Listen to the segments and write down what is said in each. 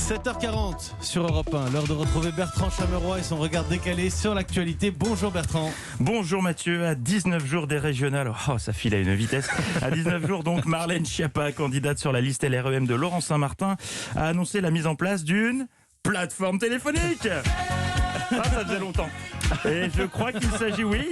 7h40 sur Europe 1, l'heure de retrouver Bertrand Chameroy et son regard décalé sur l'actualité. Bonjour Bertrand. Bonjour Mathieu, à 19 jours des régionales, ça file à une vitesse. À 19 jours donc, Marlène Schiappa, candidate sur la liste LREM de Laurent Saint-Martin, a annoncé la mise en place d'une plateforme téléphonique. Ça faisait longtemps. Et je crois qu'il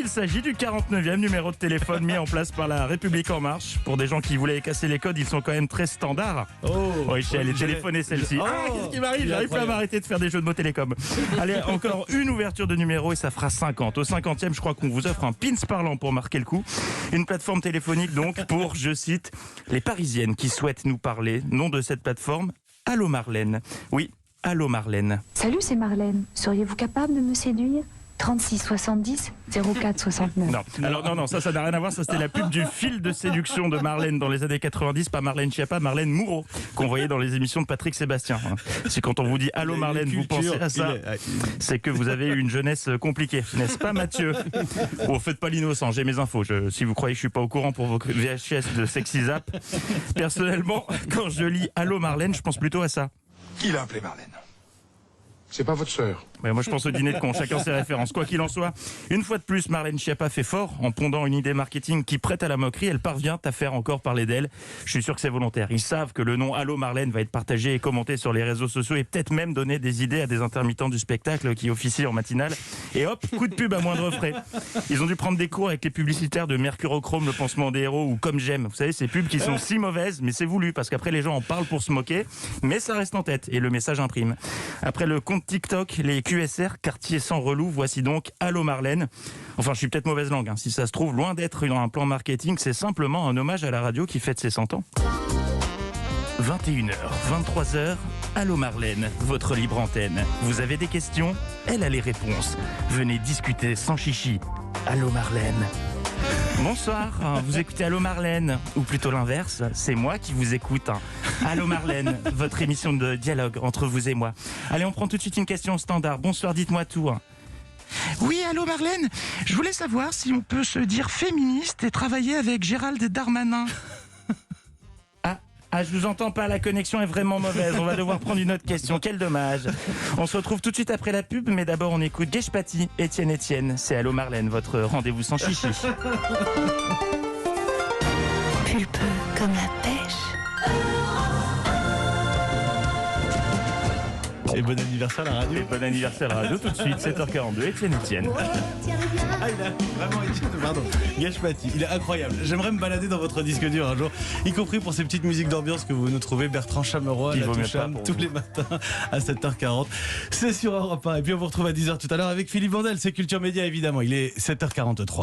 s'agit du 49e numéro de téléphone mis en place par la République En Marche. Pour des gens qui voulaient casser les codes, ils sont quand même très standards. Oui, je suis allé téléphoner celle-ci. Qu'est-ce qui m'arrive ? J'arrive pas à m'arrêter de faire des jeux de mots télécom. Allez, encore une ouverture de numéro et ça fera 50. Au 50e, je crois qu'on vous offre un pins parlant pour marquer le coup. Une plateforme téléphonique donc pour, je cite, les Parisiennes qui souhaitent nous parler. Nom de cette plateforme, Allô Marlène. Oui, Allô Marlène. Salut, c'est Marlène. Seriez-vous capable de me séduire ? 36 70 04 69. Non, alors non, ça n'a rien à voir. Ça, c'était la pub du fil de séduction de Marlène dans les années 90. Pas Marlène Schiappa, Marlène Moreau, qu'on voyait dans les émissions de Patrick Sébastien. C'est quand on vous dit Allô Marlène, vous pensez à ça. C'est que vous avez eu une jeunesse compliquée, n'est-ce pas Mathieu ? Bon, faites pas l'innocent, j'ai mes infos. Si vous croyez que je suis pas au courant pour vos VHS de Sexy Zap, personnellement, quand je lis Allô Marlène, je pense plutôt à ça. Qui l'a appelé Marlène ? C'est pas votre sœur. Ouais, moi je pense au dîner de con, chacun ses références. Quoi qu'il en soit, une fois de plus, Marlène Schiappa fait fort en pondant une idée marketing qui prête à la moquerie. Elle parvient à faire encore parler d'elle. Je suis sûr que c'est volontaire. Ils savent que le nom Allô Marlène va être partagé et commenté sur les réseaux sociaux et peut-être même donner des idées à des intermittents du spectacle qui officient en matinale. Et hop, coup de pub à moindre frais. Ils ont dû prendre des cours avec les publicitaires de Mercurochrome, le pansement des héros ou Comme J'aime. Vous savez, ces pubs qui sont si mauvaises, mais c'est voulu parce qu'après les gens en parlent pour se moquer, mais ça reste en tête et le message imprime. Après le compte TikTok, les QSR, quartier sans relou, voici donc Allô Marlène. Enfin, je suis peut-être mauvaise langue, si ça se trouve, loin d'être un plan marketing, c'est simplement un hommage à la radio qui fête ses 100 ans. 21h, 23h, Allô Marlène, votre libre antenne. Vous avez des questions ? Elle a les réponses. Venez discuter sans chichi. Allô Marlène. Bonsoir, vous écoutez Allô Marlène, ou plutôt l'inverse, c'est moi qui vous écoute. Allô Marlène, votre émission de dialogue entre vous et moi. Allez, on prend tout de suite une question standard. Bonsoir, dites-moi tout. Oui, allô Marlène, je voulais savoir si on peut se dire féministe et travailler avec Gérald Darmanin. Ah, je vous entends pas, la connexion est vraiment mauvaise. On va devoir prendre une autre question, quel dommage. On se retrouve tout de suite après la pub, mais d'abord on écoute Geshpati, Etienne. C'est Allô Marlène, votre rendez-vous sans chichi. Pulpeux comme la pêche. Et bon anniversaire à la radio. Et bon anniversaire à la radio tout de suite, 7h42, Etienne. Ah, il a vraiment Geshpati, il est incroyable. J'aimerais me balader dans votre disque dur un jour, y compris pour ces petites musiques d'ambiance que vous nous trouvez, Bertrand Chameroy, la Toucham, tous les matins à 7h40. C'est sur Europe 1. Et puis on vous retrouve à 10h tout à l'heure avec Philippe Vandel, c'est Culture Média évidemment. Il est 7h43.